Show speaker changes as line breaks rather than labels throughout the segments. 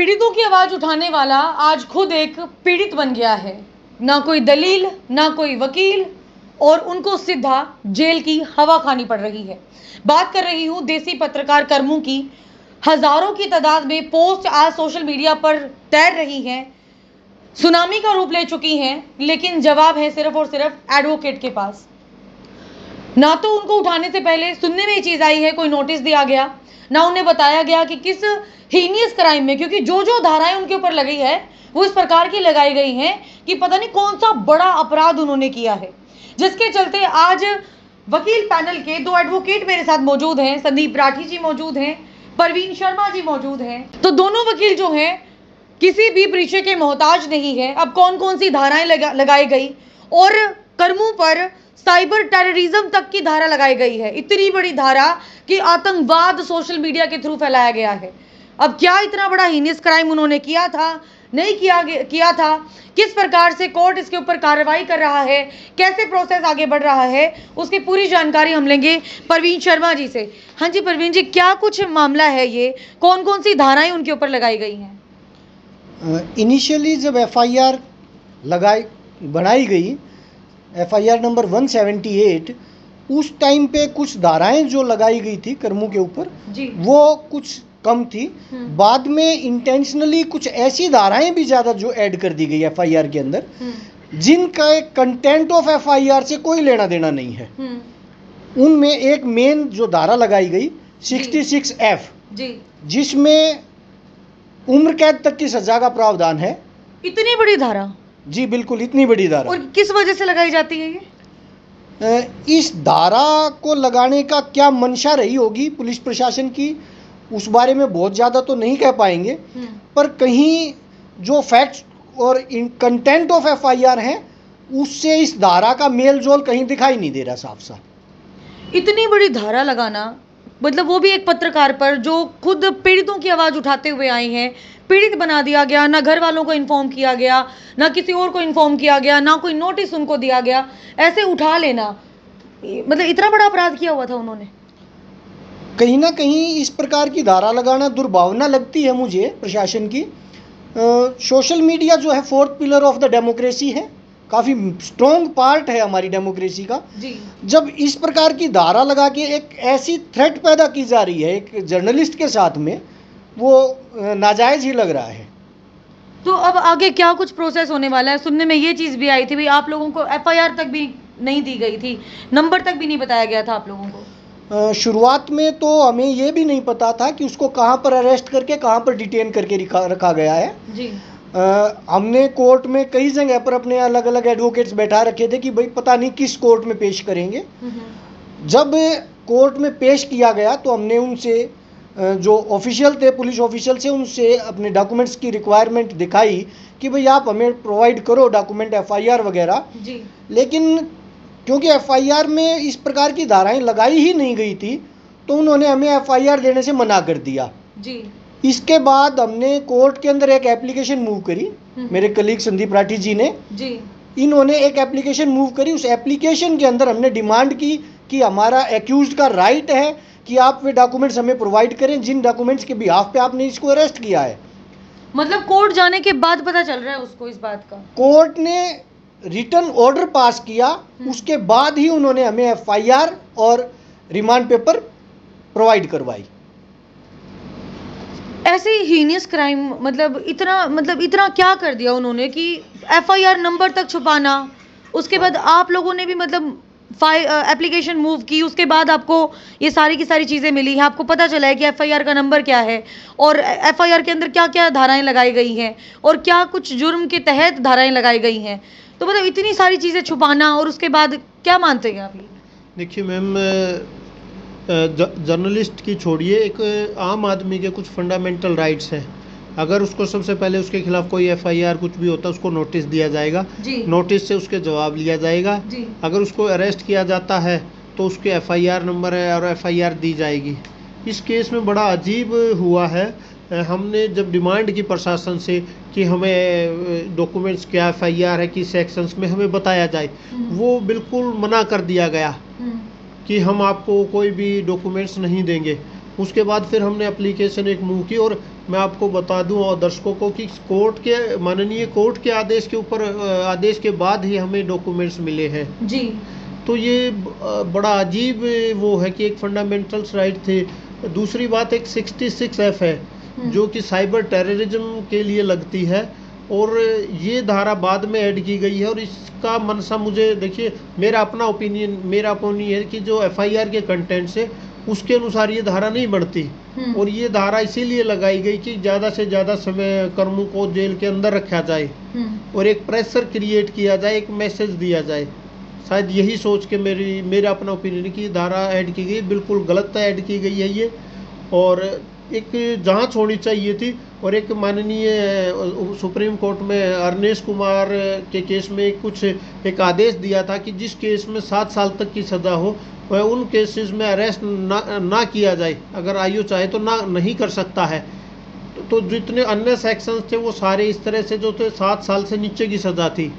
पीड़ितों की आवाज उठाने वाला आज खुद एक पीड़ित बन गया है। ना कोई दलील, ना कोई वकील, और उनको सीधा जेल की हवा खानी पड़ रही है। बात कर रही हूं देसी पत्रकार कर्मू की। हजारों की तादाद में पोस्ट आज सोशल मीडिया पर तैर रही हैं, सुनामी का रूप ले चुकी हैं, लेकिन जवाब है सिर्फ और सिर्फ एडवोकेट के पास। ना तो उनको उठाने से पहले सुनने में ये चीज आई है कोई नोटिस दिया गया, ना उन्हें बताया गया कि किस हीनियस क्राइम में, क्योंकि जो जो धाराएं उनके ऊपर लगी है वो इस प्रकार की लगाई गई हैं कि पता नहीं कौन सा बड़ा अपराध उन्होंने किया है, जिसके चलते आज वकील पैनल के दो एडवोकेट मेरे साथ मौजूद हैं। संदीप राठी जी मौजूद हैं, परवीन शर्मा जी मौजूद हैं। तो दोनों वकील जो हैं किसी भी परिचय के मोहताज नहीं है। अब कौन कौन सी धाराएं लगाई गई और कर्मू पर साइबर टेररिज्म तक की धारा लगाई गई है, इतनी बड़ी धारा कि आतंकवाद सोशल मीडिया के थ्रू फैलाया गया है। अब क्या इतना बड़ा हीनियस क्राइम उन्होंने किया था, नहीं किया था, किस प्रकार से कोर्ट इसके ऊपर कार्रवाई कर रहा है, कैसे प्रोसेस आगे बढ़ रहा है, उसकी पूरी जानकारी हम लेंगे परवीन शर्मा जी से। हाँ जी परवीन जी, क्या कुछ मामला है ये, कौन कौन सी धाराएं उनके ऊपर लगाई गई हैं?
इनिशियली जब एफआईआर बनाई गई, एफआईआर नंबर 178, उस टाइम पे कुछ धाराएं जो लगाई गई थी कर्मू के ऊपर वो कुछ कम थी। बाद में इंटेंशनली कुछ ऐसी धाराएं भी ज़्यादा जो ऐड कर दी गई एफआईआर के अंदर, जिनका कंटेंट ऑफ एफआईआर से कोई लेना देना नहीं है। उनमें एक मेन जो धारा लगाई गई 66F, जिसमें उम्र कैद तक की सजा का प्रावधान है।
इतनी बड़ी धारा? जी
बिल्कुल, इतनी बड़ी धारा।
और किस वजह से लगाई जाती है ये?
इस धारा को लगाने का क्या मंशा रही होगी पुलिस प्रशासन की, उस बारे में बहुत ज़्यादा तो नहीं कह पाएंगे, पर कहीं जो फैक्ट्स और कंटेंट ऑफ एफआईआर है उससे इस धारा का मेल जोल कहीं दिखाई नहीं दे रहा साफ साफ।
इतनी बड़ी धारा लगाना, मतलब वो भी एक पत्रकार पर जो खुद पीड़ितों की आवाज़ उठाते हुए आए हैं, पीड़ित बना दिया गया। ना घर वालों को इन्फॉर्म किया गया, ना किसी और को इन्फॉर्म किया गया, ना कोई नोटिस उनको दिया गया। ऐसे उठा लेना, मतलब इतना बड़ा अपराध किया हुआ था उन्होंने।
कहीं ना कहीं इस प्रकार की धारा लगाना दुर्भावना लगती है मुझे प्रशासन की। सोशल मीडिया जो है fourth pillar of the democracy है, काफ़ी स्ट्रॉन्ग पार्ट है हमारी डेमोक्रेसी का। जब इस प्रकार की धारा लगा के एक ऐसी थ्रेट पैदा की जा रही है एक जर्नलिस्ट के साथ में, वो नाजायज़ ही लग रहा है।
तो अब आगे क्या कुछ प्रोसेस होने वाला है? सुनने में ये चीज़ भी आई थी भाई, आप लोगों को एफआईआर तक भी नहीं दी गई थी, नंबर तक भी नहीं बताया गया था आप लोगों को।
शुरुआत में तो हमें ये भी नहीं पता था कि उसको कहाँ पर अरेस्ट करके कहाँ पर डिटेन करके रखा गया है। जी। हमने कोर्ट में कई जगह पर अपने अलग अलग एडवोकेट्स बैठा रखे थे कि भाई पता नहीं किस कोर्ट में पेश करेंगे। जब कोर्ट में पेश किया गया तो हमने उनसे जो ऑफिशियल थे, पुलिस ऑफिशियल से, उनसे अपने डॉक्यूमेंट्स की रिक्वायरमेंट दिखाई कि भाई आप हमें प्रोवाइड करो डॉक्यूमेंट, एफआईआर वगैरह। लेकिन क्योंकि एफआईआर में इस प्रकार की धाराएं लगाई ही नहीं गई थी तो उन्होंने हमें एफआईआर देने से मना कर दिया। जी। इसके बाद हमने कोर्ट के अंदर एक एप्लीकेशन मूव करी, मेरे कलीग संदीप राठी जी ने। जी। इन्होंने एक एप्लीकेशन मूव करी। उस एप्लीकेशन के अंदर हमने डिमांड की कि हमारा एक्यूज्ड का राइट है कि आप वे डॉक्यूमेंट्स हमें प्रोवाइड करें जिन डॉक्यूमेंट्स के बिहाफ पे आपने इसको अरेस्ट किया है।
मतलब कोर्ट जाने के बाद पता चल रहा है उसको इस बात का?
कोर्ट ने रिटर्न ऑर्डर पास किया, उसके बाद ही उन्होंने हमें एफआईआर और रिमांड पेपर प्रोवाइड करवाई।
ऐसे हीनियस क्राइम, मतलब इतना क्या कर दिया उन्होंने कि एफआईआर नंबर तक छुपाना। उसके बाद आप लोगों ने भी मतलब एप्लीकेशन मूव की, उसके बाद आपको ये सारी की सारी चीज़ें मिली हैं, आपको पता चला है कि एफआईआर का नंबर क्या है और एफआईआर के अंदर क्या क्या धाराएं लगाई गई हैं और क्या कुछ जुर्म के तहत धाराएं लगाई गई हैं। तो मतलब इतनी सारी चीज़ें छुपाना और उसके बाद क्या मानते हैं आप?
देखिए मैम, जर्नलिस्ट की छोड़िए, एक आम आदमी के कुछ फंडामेंटल राइट्स हैं। अगर उसको सबसे पहले उसके खिलाफ कोई एफआईआर कुछ भी होता है उसको नोटिस दिया जाएगा, नोटिस से उसके जवाब लिया जाएगा। अगर उसको अरेस्ट किया जाता है तो उसके एफआईआर नंबर है और एफआईआर दी जाएगी। इस केस में बड़ा अजीब हुआ है। हमने जब डिमांड की प्रशासन से कि हमें डॉक्यूमेंट्स क्या एफआईआर है किस सेक्शंस में हमें बताया जाए, वो बिल्कुल मना कर दिया गया कि हम आपको कोई भी डॉक्यूमेंट्स नहीं देंगे। उसके बाद फिर हमने एप्लीकेशन एक मूव की और मैं आपको बता दूं और दर्शकों को कि माननीय कोर्ट के आदेश के ऊपर आदेश के बाद ही हमें डॉक्यूमेंट्स मिले हैं
जी।
तो ये बड़ा अजीब वो है कि एक फंडामेंटल्स राइट थे। दूसरी बात एक 66F है जो कि साइबर टेररिज्म के लिए लगती है और ये धारा बाद में ऐड की गई है और इसका मनसा मुझे देखिए मेरा अपना ओपिनियन है कि जो FIR के कंटेंट से उसके अनुसार ये धारा नहीं बढ़ती और ये धारा इसीलिए लगाई गई कि ज़्यादा से ज़्यादा समय कर्मों को जेल के अंदर रखा जाए और एक प्रेशर क्रिएट किया जाए, एक मैसेज दिया जाए। शायद यही सोच के मेरा अपना ओपिनियन की धारा ऐड की गई, बिल्कुल गलत ऐड की गई है ये और एक जांच होनी चाहिए थी। और एक माननीय सुप्रीम कोर्ट में अरनेश कुमार के केस में एक आदेश दिया था कि जिस केस में 7 साल तक की सज़ा हो वह उन केसेस में अरेस्ट ना किया जाए, अगर आयु चाहे तो नहीं कर सकता है। तो जितने अन्य सेक्शंस थे वो सारे इस तरह से जो थे 7 साल से नीचे की सज़ा थी।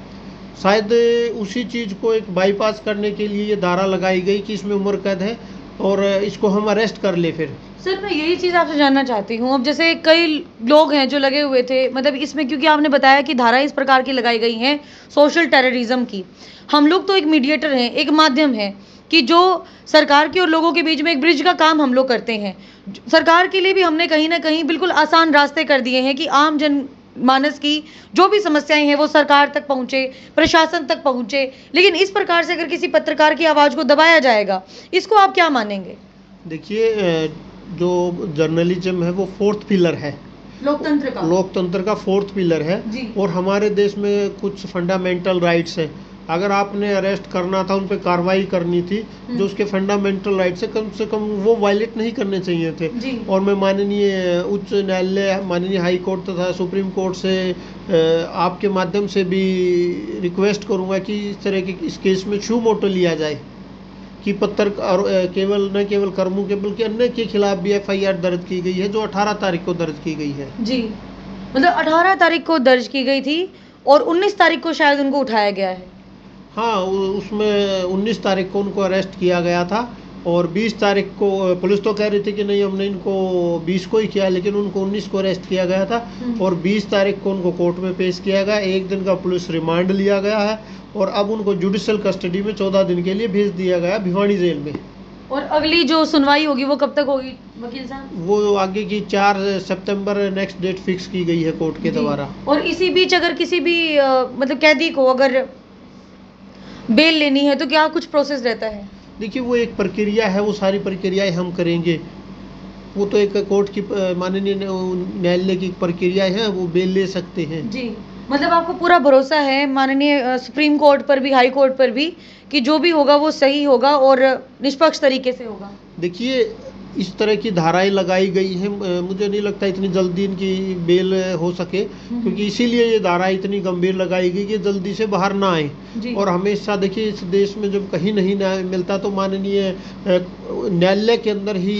शायद उसी चीज़ को एक बाईपास करने के लिए ये धारा लगाई गई कि इसमें उम्र कैद है और इसको हम अरेस्ट कर ले। फिर
सर मैं यही चीज़ आपसे जानना चाहती हूँ, अब जैसे कई लोग हैं जो लगे हुए थे, मतलब इसमें क्योंकि आपने बताया कि धारा इस प्रकार की लगाई गई हैं सोशल टेररिज्म की। हम लोग तो एक मीडिएटर हैं, एक माध्यम है कि जो सरकार के और लोगों के बीच में एक ब्रिज का काम हम लोग करते हैं। सरकार के लिए भी हमने कहीं ना कहीं बिल्कुल आसान रास्ते कर दिए हैं कि आम जन मानस की जो भी समस्याएं हैं वो सरकार तक पहुंचे, प्रशासन तक पहुंचे। लेकिन इस प्रकार से अगर किसी पत्रकार की आवाज को दबाया जाएगा, इसको आप क्या मानेंगे?
देखिए जो जर्नलिज्म है वो 4th पिलर है, लोकतंत्र का 4th पिलर है और हमारे देश में कुछ फंडामेंटल राइट्स हैं। अगर आपने अरेस्ट करना था, उन पर कार्रवाई करनी थी, जो उसके फंडामेंटल राइट से कम वो वायलेट नहीं करने चाहिए थे। और मैं माननीय उच्च न्यायालय, माननीय हाई कोर्ट तथा सुप्रीम कोर्ट से आपके माध्यम से भी रिक्वेस्ट करूंगा कि इस तरह के इस केस में शू मोटो लिया जाए कि पत्रकार न केवल कर्मों के बल्कि अन्य के खिलाफ भी FIR दर्ज की गई है जो 18 तारीख को दर्ज की गई है।
जी, मतलब 18 तारीख को दर्ज की गई थी और 19 तारीख को शायद उनको उठाया गया है।
हाँ, उसमें 19 तारीख को उनको अरेस्ट किया गया था और 20 तारीख को पुलिस तो कह रही थी कि नहीं हमने इनको 20 को ही किया, लेकिन उनको 19 को अरेस्ट किया गया था और 20 तारीख को उनको कोर्ट में पेश किया गया। 1 दिन का पुलिस रिमांड लिया गया है और अब उनको जुडिशियल कस्टडी में 14 दिन के लिए भेज दिया गया भिवानी जेल में।
और अगली जो सुनवाई होगी वो कब तक होगी वकील साहब?
वो आगे की 4 सितंबर नेक्स्ट डेट फिक्स की गई है कोर्ट के द्वारा।
और इसी बीच अगर किसी भी मतलब कैदी को अगर बेल लेनी है तो क्या कुछ प्रोसेस रहता है?
देखिए वो एक प्रक्रिया है, वो सारी प्रक्रियाएं हम करेंगे। वो तो एक कोर्ट की माननीय न्यायालय की प्रक्रिया है, वो बेल ले सकते हैं। जी,
मतलब आपको पूरा भरोसा है माननीय सुप्रीम कोर्ट पर भी, हाई कोर्ट पर भी, कि जो भी होगा वो सही होगा और निष्पक्ष तरीके से होगा?
देखिए इस तरह की धाराएं लगाई गई हैं, मुझे नहीं लगता इतनी जल्दी इनकी बेल हो सके, क्योंकि इसीलिए ये धारा इतनी गंभीर लगाई गई कि जल्दी से बाहर ना आए। और हमेशा देखिए इस देश में जब कहीं नहीं न्याय मिलता तो माननीय न्यायालय के अंदर ही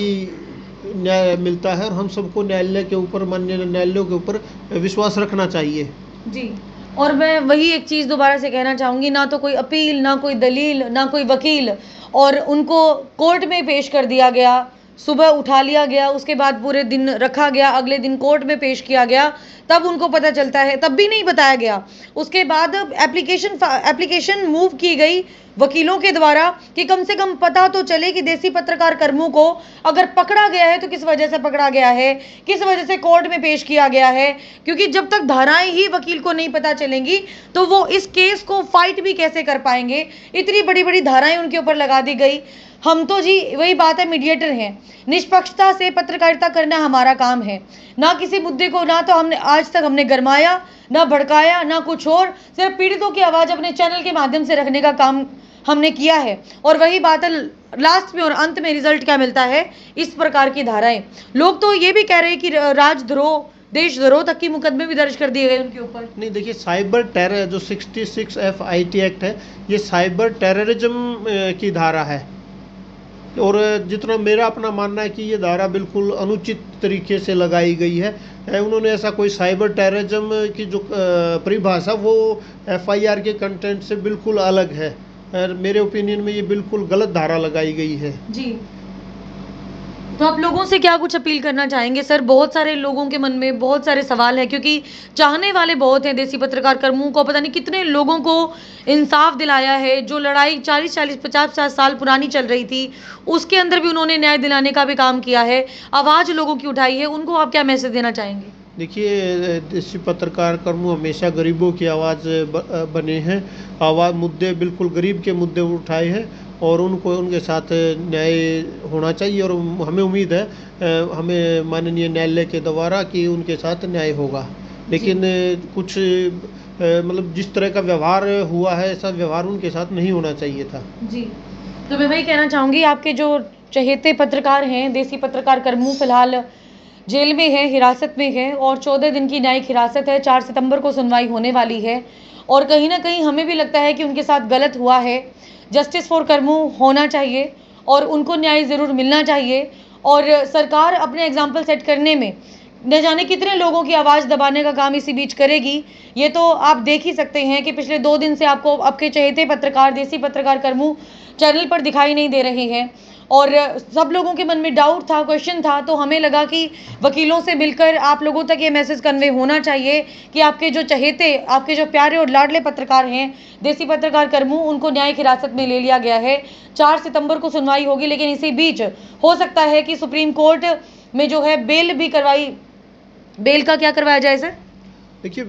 न्याय मिलता है और हम सबको न्यायालय के ऊपर, माननीय न्यायालयों के ऊपर विश्वास रखना चाहिए।
जी, और मैं वही एक चीज़ दोबारा से कहना चाहूँगी, ना तो कोई अपील, ना कोई दलील, ना कोई वकील, और उनको कोर्ट में पेश कर दिया गया, सुबह उठा लिया गया, उसके बाद पूरे दिन रखा गया, अगले दिन कोर्ट में पेश किया गया, तब उनको पता चलता है, तब भी नहीं बताया गया। उसके बाद एप्लीकेशन मूव की गई वकीलों के द्वारा कि कम से कम पता तो चले कि देसी पत्रकार कर्मों को अगर पकड़ा गया है तो किस वजह से पकड़ा गया है, किस वजह से कोर्ट में पेश किया गया है। क्योंकि जब तक धाराएं ही वकील को नहीं पता चलेंगी तो वो इस केस को फाइट भी कैसे कर पाएंगे। इतनी बड़ी बड़ी धाराएं उनके ऊपर लगा दी गई। हम तो जी वही बात है, मीडिएटर हैं, निष्पक्षता से पत्रकारिता करना हमारा काम है। ना किसी मुद्दे को, ना तो हमने आज तक हमने गरमाया, ना भड़काया, ना कुछ और, सिर्फ पीड़ितों की आवाज़ अपने चैनल के माध्यम से रखने का काम हमने किया है। और वही बात है, लास्ट में और अंत में रिजल्ट क्या मिलता है, इस प्रकार की धाराएं। लोग तो ये भी कह रहे हैं कि राजद्रोह, देशद्रोह तक की मुकदमे भी दर्ज कर दिए गए उनके ऊपर।
नहीं, देखिए साइबर टेरर जो 66F IT एक्ट है, ये साइबर टेररिज्म की धारा है और जितना मेरा अपना मानना है कि ये धारा बिल्कुल अनुचित तरीके से लगाई गई है। उन्होंने ऐसा कोई साइबर टेररिज्म की जो परिभाषा वो FIR के कंटेंट से बिल्कुल अलग है और मेरे ओपिनियन में ये बिल्कुल गलत धारा लगाई गई है।
जी, तो आप लोगों से क्या कुछ अपील करना चाहेंगे सर? बहुत सारे लोगों के मन में बहुत सारे सवाल है, क्योंकि चाहने वाले बहुत हैं देसी पत्रकार कर्मों को। पता नहीं कितने लोगों को इंसाफ दिलाया है। जो लड़ाई 40-40 50-50 साल पुरानी चल रही थी, उसके अंदर भी उन्होंने न्याय दिलाने का भी काम किया है, आवाज़ लोगों की उठाई है। उनको आप क्या मैसेज देना चाहेंगे?
देखिए, देसी पत्रकार कर्म हमेशा गरीबों की आवाज़ बने हैं। मुद्दे बिल्कुल गरीब के मुद्दे उठाए हैं और उनको उनके साथ न्याय होना चाहिए। और हमें उम्मीद है हमें माननीय न्यायालय के द्वारा कि उनके साथ न्याय होगा। लेकिन कुछ मतलब जिस तरह का व्यवहार हुआ है, ऐसा व्यवहार उनके साथ नहीं होना चाहिए था।
जी, तो मैं वही कहना चाहूँगी, आपके जो चहेते पत्रकार हैं, देसी पत्रकार कर्मू, फिलहाल जेल में है, हिरासत में है और 14 दिन की न्यायिक हिरासत है। 4 सितंबर को सुनवाई होने वाली है और कहीं ना कहीं हमें भी लगता है कि उनके साथ गलत हुआ है। जस्टिस फॉर कर्मू होना चाहिए और उनको न्याय ज़रूर मिलना चाहिए। और सरकार अपने एग्जाम्पल सेट करने में न जाने कितने लोगों की आवाज़ दबाने का काम इसी बीच करेगी। ये तो आप देख ही सकते हैं कि पिछले 2 दिन से आपको आपके चहेते पत्रकार, देसी पत्रकार कर्मू चैनल पर दिखाई नहीं दे रहे हैं और सब लोगों के मन में डाउट था, क्वेश्चन था। तो हमें लगा कि वकीलों से मिलकर आप लोगों तक ये मैसेज कन्वे होना चाहिए कि आपके जो चहेते, आपके जो प्यारे और लाडले पत्रकार हैं, देसी पत्रकार कर्मू, उनको न्यायिक हिरासत में ले लिया गया है। 4 सितंबर को सुनवाई होगी, लेकिन इसी बीच हो सकता है कि सुप्रीम कोर्ट में जो है बेल का क्या करवाया जाए सर?
देखिए,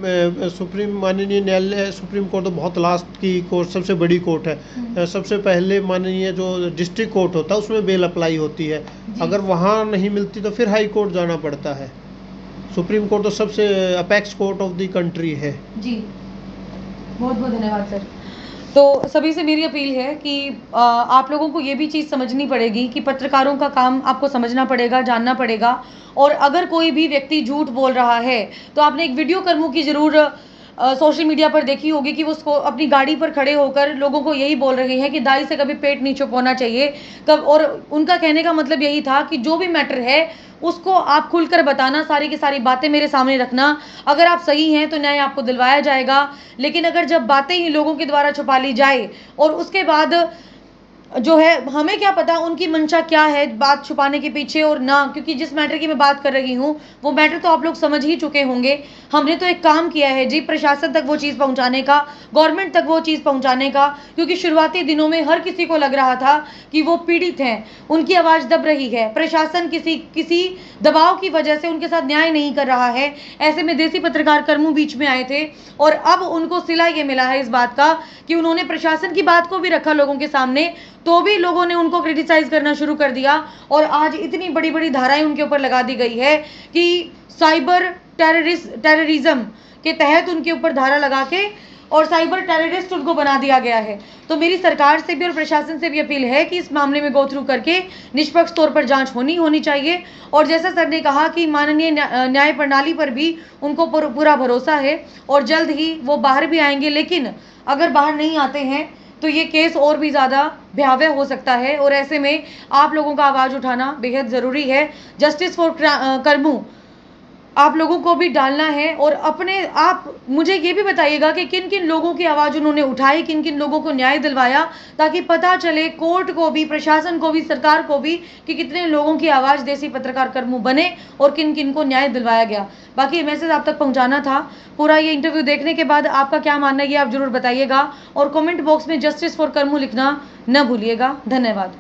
माननीय न्यायालय, सुप्रीम कोर्ट तो बहुत लास्ट की कोर्ट, सबसे बड़ी कोर्ट है। सबसे पहले माननीय जो डिस्ट्रिक्ट कोर्ट होता है उसमें बेल अप्लाई होती है। अगर वहाँ नहीं मिलती तो फिर हाई कोर्ट जाना पड़ता है। सुप्रीम कोर्ट तो सबसे apex court of the country है।
जी, बहुत बहुत धन्यवाद सर। तो सभी से मेरी अपील है कि आप लोगों को ये भी चीज़ समझनी पड़ेगी कि पत्रकारों का काम आपको समझना पड़ेगा, जानना पड़ेगा। और अगर कोई भी व्यक्ति झूठ बोल रहा है तो आपने एक वीडियो कर्मू की ज़रूर सोशल मीडिया पर देखी होगी कि वो उसको अपनी गाड़ी पर खड़े होकर लोगों को यही बोल रहे हैं कि दाई से कभी पेट नहीं छुपाना चाहिए और उनका कहने का मतलब यही था कि जो भी मैटर है उसको आप खुलकर बताना, सारी की सारी बातें मेरे सामने रखना। अगर आप सही हैं तो न्याय आपको दिलवाया जाएगा, लेकिन अगर जब बातें ही लोगों के द्वारा छुपा ली जाए और उसके बाद जो है हमें क्या पता उनकी मंशा क्या है बात छुपाने के पीछे और ना, क्योंकि जिस मैटर की मैं बात कर रही हूँ वो मैटर तो आप लोग समझ ही चुके होंगे। हमने तो एक काम किया है जी, प्रशासन तक वो चीज़ पहुँचाने का, गवर्नमेंट तक वो चीज़ पहुँचाने का, क्योंकि शुरुआती दिनों में हर किसी को लग रहा था कि वो पीड़ित हैं, उनकी आवाज़ दब रही है, प्रशासन किसी दबाव की वजह से उनके साथ न्याय नहीं कर रहा है। ऐसे में देसी पत्रकार कर्मू बीच में आए थे और अब उनको सिला ये मिला है इस बात का कि उन्होंने प्रशासन की बात को भी रखा लोगों के सामने, तो भी लोगों ने उनको क्रिटिसाइज करना शुरू कर दिया और आज इतनी बड़ी बड़ी धाराएं उनके ऊपर लगा दी गई है कि साइबर टेररिज्म के तहत उनके ऊपर धारा लगा के और साइबर टेररिस्ट उनको बना दिया गया है। तो मेरी सरकार से भी और प्रशासन से भी अपील है कि इस मामले में गो थ्रू करके निष्पक्ष तौर पर जांच होनी चाहिए। और जैसा सर ने कहा कि माननीय न्याय प्रणाली पर भी उनको पूरा भरोसा है और जल्द ही वो बाहर भी आएंगे। लेकिन अगर बाहर नहीं आते हैं तो ये केस और भी ज़्यादा भयावह हो सकता है और ऐसे में आप लोगों का आवाज़ उठाना बेहद ज़रूरी है। जस्टिस फॉर कर्मू आप लोगों को भी डालना है और आप मुझे ये भी बताइएगा कि किन किन लोगों की आवाज़ उन्होंने उठाई, किन किन लोगों को न्याय दिलवाया, ताकि पता चले कोर्ट को भी, प्रशासन को भी, सरकार को भी कि कितने लोगों की आवाज़ देसी पत्रकार कर्मू बने और किन किन को न्याय दिलवाया गया। बाकी ये मैसेज आप तक पहुँचाना था। पूरा ये इंटरव्यू देखने के बाद आपका क्या मानना है ये आप ज़रूर बताइएगा और कॉमेंट बॉक्स में जस्टिस फॉर कर्मू लिखना न भूलिएगा। धन्यवाद।